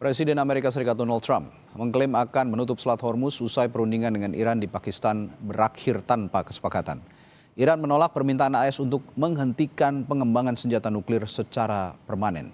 Presiden Amerika Serikat Donald Trump mengklaim akan menutup Selat Hormuz usai perundingan dengan Iran di Pakistan berakhir tanpa kesepakatan. Iran menolak permintaan AS untuk menghentikan pengembangan senjata nuklir secara permanen.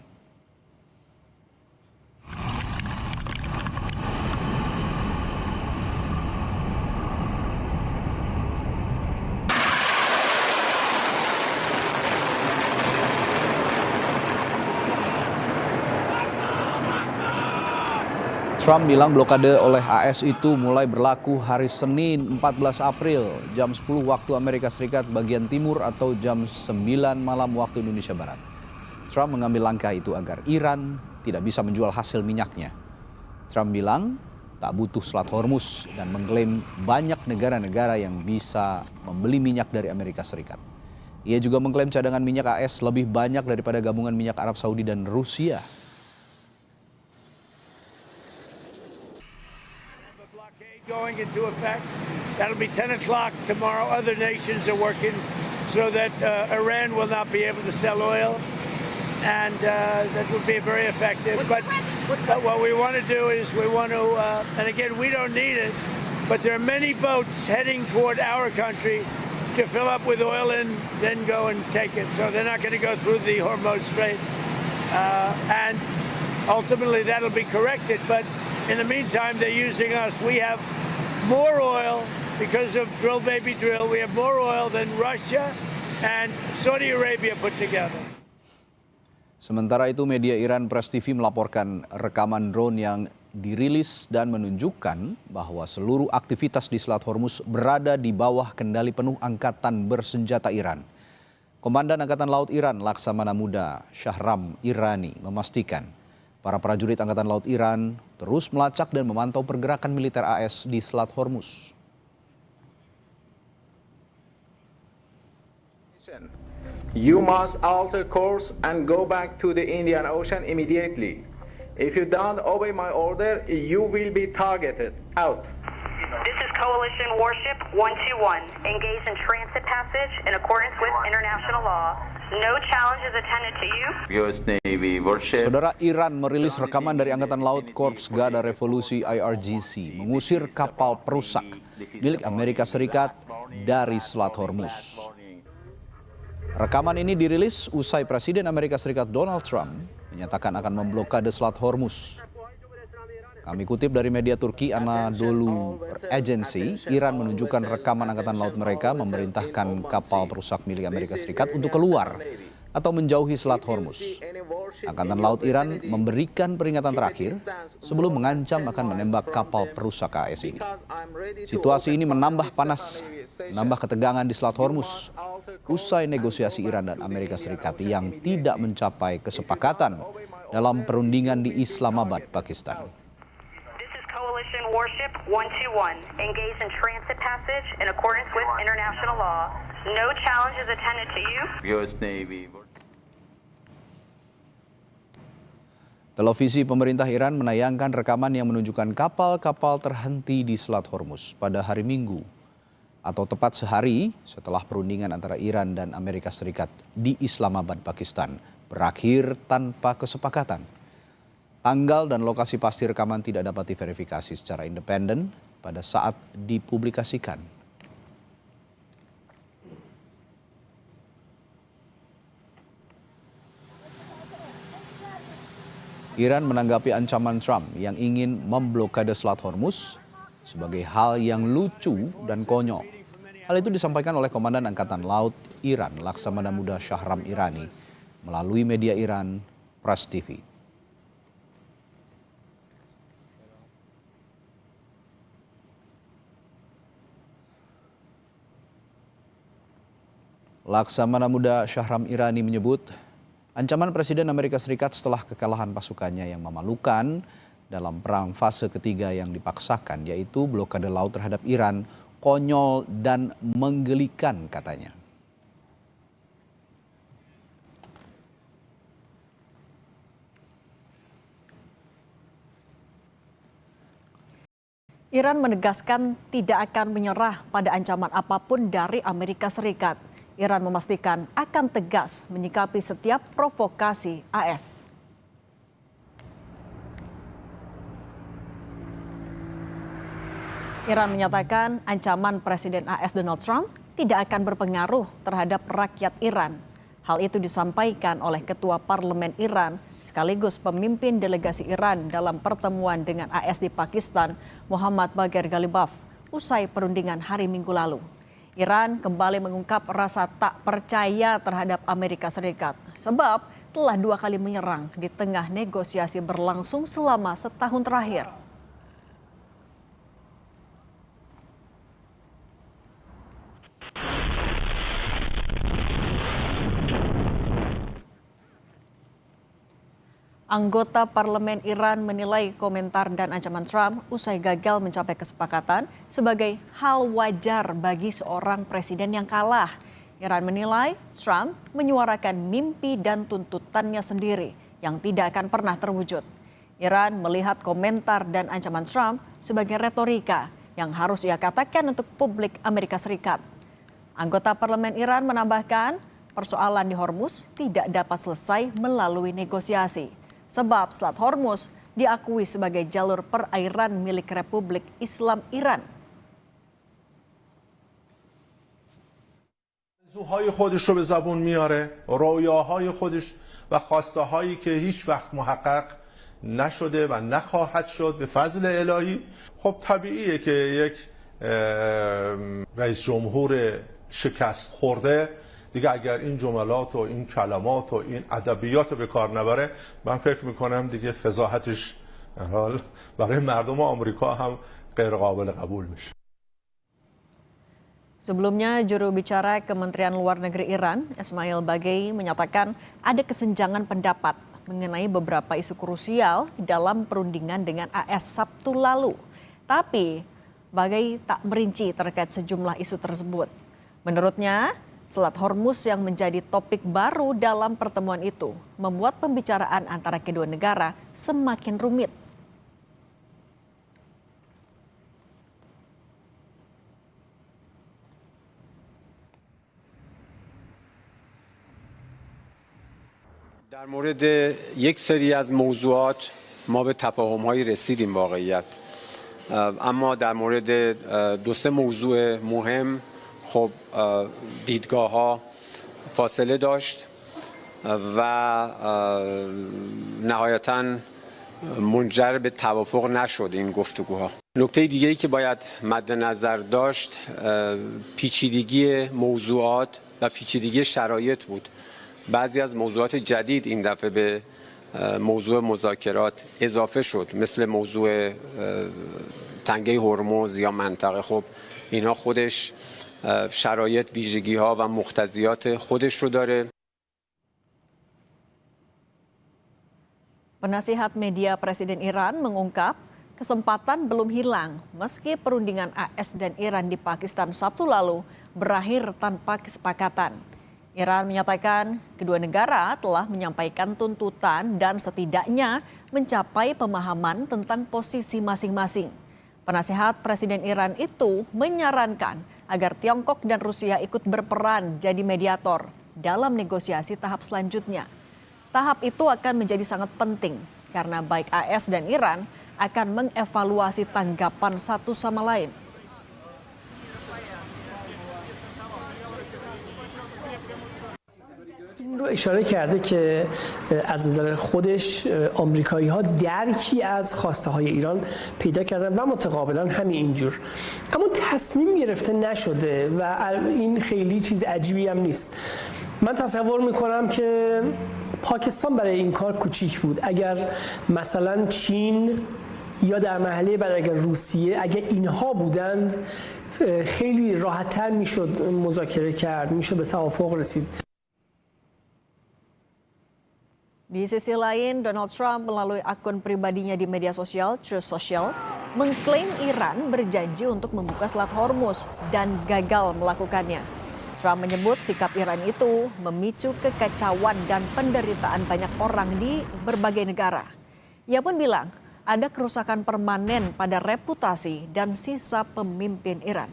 Trump bilang blokade oleh AS itu mulai berlaku hari Senin 14 April jam 10 waktu Amerika Serikat bagian timur atau jam 9 malam waktu Indonesia Barat. Trump mengambil langkah itu agar Iran tidak bisa menjual hasil minyaknya. Trump bilang tak butuh Selat Hormuz dan mengklaim banyak negara-negara yang bisa membeli minyak dari Amerika Serikat. Ia juga mengklaim cadangan minyak AS lebih banyak daripada gabungan minyak Arab Saudi dan Rusia. Going into effect. That'll be 10 o'clock tomorrow. Other nations are working so that Iran will not be able to sell oil, and that will be very effective. But what we want to do is we want to, and again, we don't need it, but there are many boats heading toward our country to fill up with oil and then go and take it. So they're not going to go through the Hormuz Strait, and ultimately that'll be corrected. But in the meantime, they're using us. We have more oil because of drill baby drill. We have more oil than Russia and Saudi Arabia put together. Sementara itu media Iran Press TV melaporkan rekaman drone yang dirilis dan menunjukkan bahwa seluruh aktivitas di Selat Hormuz berada di bawah kendali penuh angkatan bersenjata Iran. Komandan Angkatan Laut Iran Laksamana Muda Shahram Irani memastikan para prajurit Angkatan Laut Iran terus melacak dan memantau pergerakan militer AS di Selat Hormuz. You must alter course and go back to the Indian Ocean immediately. If you don't obey my order, you will be targeted. Out. This is Coalition Warship 121, engaged in transit passage in accordance with international law. No challenge is attended to you. US Navy warship. Saudara, Iran merilis rekaman dari Angkatan Laut Korps Garda Revolusi IRGC mengusir kapal perusak milik Amerika Serikat dari Selat Hormuz. Rekaman ini dirilis usai Presiden Amerika Serikat Donald Trump menyatakan akan memblokade Selat Hormuz. Kami kutip dari media Turki Anadolu Agency, Iran menunjukkan rekaman Angkatan Laut mereka memerintahkan kapal perusak milik Amerika Serikat untuk keluar atau menjauhi Selat Hormuz. Angkatan Laut Iran memberikan peringatan terakhir sebelum mengancam akan menembak kapal perusak AS ini. Situasi ini menambah panas, menambah ketegangan di Selat Hormuz usai negosiasi Iran dan Amerika Serikat yang tidak mencapai kesepakatan dalam perundingan di Islamabad, Pakistan. Coalition Warship 121, engaged in transit passage in accordance with international law. No challenge is attended to you. US Navy. Televisi pemerintah Iran menayangkan rekaman yang menunjukkan kapal-kapal terhenti di Selat Hormuz pada hari Minggu, atau tepat sehari setelah perundingan antara Iran dan Amerika Serikat di Islamabad, Pakistan, berakhir tanpa kesepakatan. Tanggal dan lokasi pasti rekaman tidak dapat diverifikasi secara independen pada saat dipublikasikan. Iran menanggapi ancaman Trump yang ingin memblokade Selat Hormuz sebagai hal yang lucu dan konyol. Hal itu disampaikan oleh Komandan Angkatan Laut Iran Laksamana Muda Shahram Irani melalui media Iran Press TV. Laksamana Muda Shahram Irani menyebut ancaman Presiden Amerika Serikat setelah kekalahan pasukannya yang memalukan dalam perang fase ketiga yang dipaksakan, yaitu blokade laut terhadap Iran, konyol dan menggelikan, katanya. Iran menegaskan tidak akan menyerah pada ancaman apapun dari Amerika Serikat. Iran memastikan akan tegas menyikapi setiap provokasi AS. Iran menyatakan ancaman Presiden AS Donald Trump tidak akan berpengaruh terhadap rakyat Iran. Hal itu disampaikan oleh Ketua Parlemen Iran sekaligus pemimpin delegasi Iran dalam pertemuan dengan AS di Pakistan, Muhammad Bagher Ghalibaf, usai perundingan hari Minggu lalu. Iran kembali mengungkap rasa tak percaya terhadap Amerika Serikat sebab telah 2 kali menyerang di tengah negosiasi berlangsung selama setahun terakhir. Anggota Parlemen Iran menilai komentar dan ancaman Trump usai gagal mencapai kesepakatan sebagai hal wajar bagi seorang presiden yang kalah. Iran menilai Trump menyuarakan mimpi dan tuntutannya sendiri yang tidak akan pernah terwujud. Iran melihat komentar dan ancaman Trump sebagai retorika yang harus ia katakan untuk publik Amerika Serikat. Anggota Parlemen Iran menambahkan persoalan di Hormuz tidak dapat selesai melalui negosiasi. Sebab Selat Hormuz diakui sebagai jalur perairan milik Republik Islam Iran. آرزوهای خودش رو به زبون میاره، رویاهای خودش و خواسته هایی که هیچ وقت محقق نشده و نخواهد شد به فضل الهی. خب طبیعیه که یک رئیس جمهور شکست خورده دیگه اگر این جملات و این کلمات و این ادبیات رو به کار نبره، من فکر میکنم دیگه فضاحتش برای مردم آمریکا هم غیر قابل قبول میشه. Sebelumnya, juru bicara Kementerian Luar Negeri Iran, Ismail Bagei, menyatakan ada kesenjangan pendapat mengenai beberapa isu krusial dalam perundingan dengan AS Sabtu lalu. Tapi, Bagei tak merinci terkait sejumlah isu tersebut. Menurutnya, Selat Hormuz yang menjadi topik baru dalam pertemuan itu membuat pembicaraan antara kedua negara semakin rumit. در مورد یک سری از موضوعات ما به تفاهم‌هایی رسیدیم واقعیت، اما در مورد 2-3 موضوع مهم خب دیدگاه‌ها فاصله داشت و نهایتاً منجر به توافق نشد این گفتگوها. نکته دیگه‌ای که باید مد نظر داشت پیچیدگی موضوعات و پیچیدگی شرایط بود. بعضی از موضوعات جدید این دفعه به موضوع مذاکرات اضافه شد، مثل موضوع تنگه هرمز یا منطقه. خب اینها خودش شرایط، ویژگی‌ها و مقتضیات خودش رو داره. Penasihat media Presiden Iran mengungkap kesempatan belum hilang meski perundingan AS dan Iran di Pakistan Sabtu lalu berakhir tanpa kesepakatan. Iran menyatakan kedua negara telah menyampaikan tuntutan dan setidaknya mencapai pemahaman tentang posisi masing-masing. Penasihat Presiden Iran itu menyarankan agar Tiongkok dan Rusia ikut berperan jadi mediator dalam negosiasi tahap selanjutnya. Tahap itu akan menjadi sangat penting karena baik AS dan Iran akan mengevaluasi tanggapan satu sama lain. این رو اشاره کرده که از نظر خودش آمریکایی ها درکی از خواسته های ایران پیدا کردن و متقابلا همین اینجور، اما تصمیم گرفته نشده و این خیلی چیز عجیبی هم نیست. من تصور میکنم که پاکستان برای این کار کوچیک بود. اگر مثلا چین یا در مرحله بعد اگر روسیه، اگر اینها بودند خیلی راحت‌تر میشد مذاکره کرد، میشد به توافق رسید. Di sisi lain, Donald Trump melalui akun pribadinya di media sosial Truth Social mengklaim Iran berjanji untuk membuka Selat Hormuz dan gagal melakukannya. Trump menyebut sikap Iran itu memicu kekacauan dan penderitaan banyak orang di berbagai negara. Ia pun bilang ada kerusakan permanen pada reputasi dan sisa pemimpin Iran.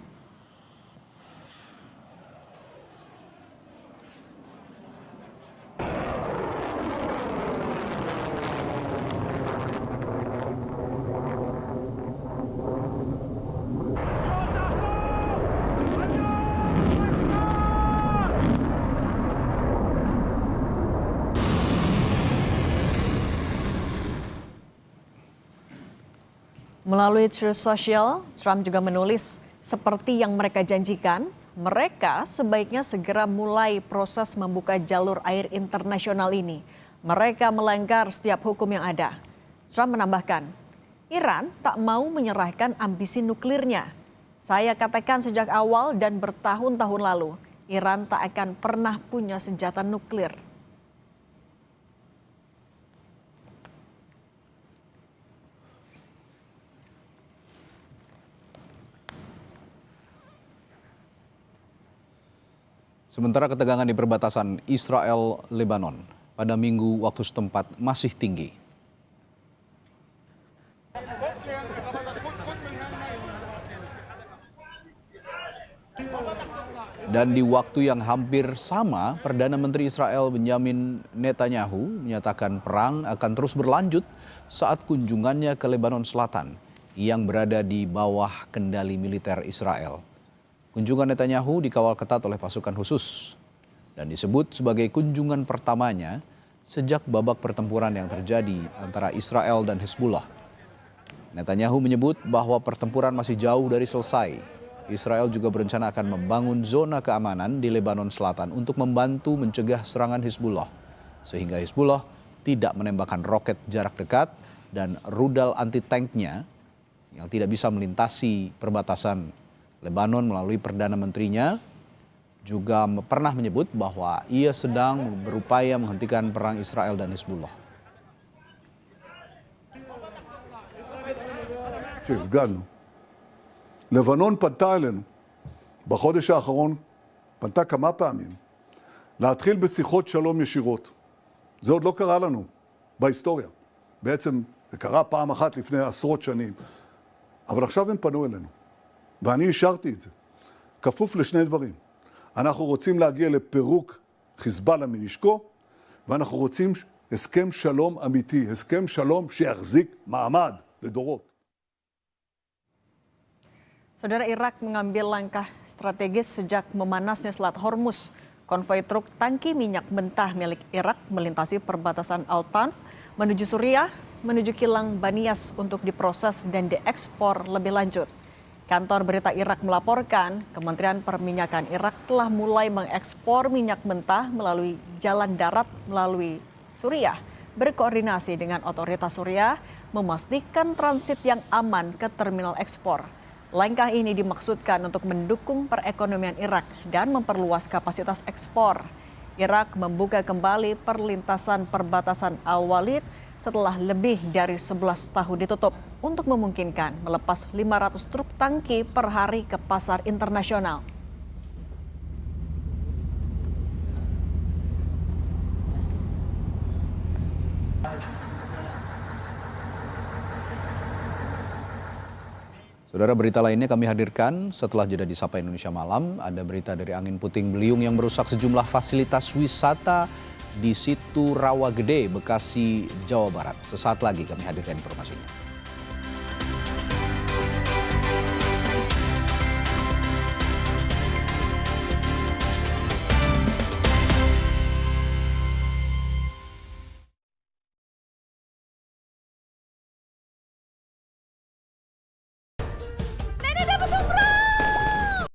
Melalui Truth Social, Trump juga menulis, seperti yang mereka janjikan, mereka sebaiknya segera mulai proses membuka jalur air internasional ini. Mereka melanggar setiap hukum yang ada. Trump menambahkan, Iran tak mau menyerahkan ambisi nuklirnya. Saya katakan sejak awal dan bertahun-tahun lalu, Iran tak akan pernah punya senjata nuklir. Sementara ketegangan di perbatasan Israel-Lebanon pada Minggu waktu setempat masih tinggi. Dan di waktu yang hampir sama, Perdana Menteri Israel Benjamin Netanyahu menyatakan perang akan terus berlanjut saat kunjungannya ke Lebanon Selatan yang berada di bawah kendali militer Israel. Kunjungan Netanyahu dikawal ketat oleh pasukan khusus dan disebut sebagai kunjungan pertamanya sejak babak pertempuran yang terjadi antara Israel dan Hezbollah. Netanyahu menyebut bahwa pertempuran masih jauh dari selesai. Israel juga berencana akan membangun zona keamanan di Lebanon Selatan untuk membantu mencegah serangan Hezbollah, sehingga Hezbollah tidak menembakkan roket jarak dekat dan rudal anti-tanknya yang tidak bisa melintasi perbatasan Lebanon. Melalui Perdana Menterinya juga pernah menyebut bahwa ia sedang berupaya menghentikan perang Israel dan Hezbollah. שהפגנו. לבנון פנתה אלינו בחודש האחרון, פנתה כמה פעמים, להתחיל בשיחות שלום ישירות. זה עוד לא קרה לנו בהיסטוריה. בעצם זה קרה פעם אחת לפני עשרות שנים. אבל עכשיו הם פנו אלינו, ואני אישרתי את זה. כפוף לשני דברים. אנחנו רוצים להגיע לפירוק חיזבאללה מנשקו, ואנחנו רוצים הסכם שלום אמיתי, הסכם שלום שיחזיק מעמד לדורות. Saudara, Irak mengambil langkah strategis sejak memanasnya Selat Hormuz. Konvoi truk tangki minyak mentah milik Irak melintasi perbatasan Al-Tanf menuju Suriah, menuju kilang Banias untuk diproses dan diekspor lebih lanjut. Kantor berita Irak melaporkan Kementerian Perminyakan Irak telah mulai mengekspor minyak mentah melalui jalan darat melalui Suriah, berkoordinasi dengan otoritas Suriah memastikan transit yang aman ke terminal ekspor. Langkah ini dimaksudkan untuk mendukung perekonomian Irak dan memperluas kapasitas ekspor. Irak membuka kembali perlintasan perbatasan Al-Walid setelah lebih dari 11 tahun ditutup untuk memungkinkan melepas 500 truk tangki per hari ke pasar internasional. Saudara, berita lainnya kami hadirkan setelah jeda di Sapa Indonesia Malam. Ada berita dari angin puting beliung yang merusak sejumlah fasilitas wisata di situ Rawa Gede, Bekasi, Jawa Barat. Sesaat lagi kami hadirkan informasinya.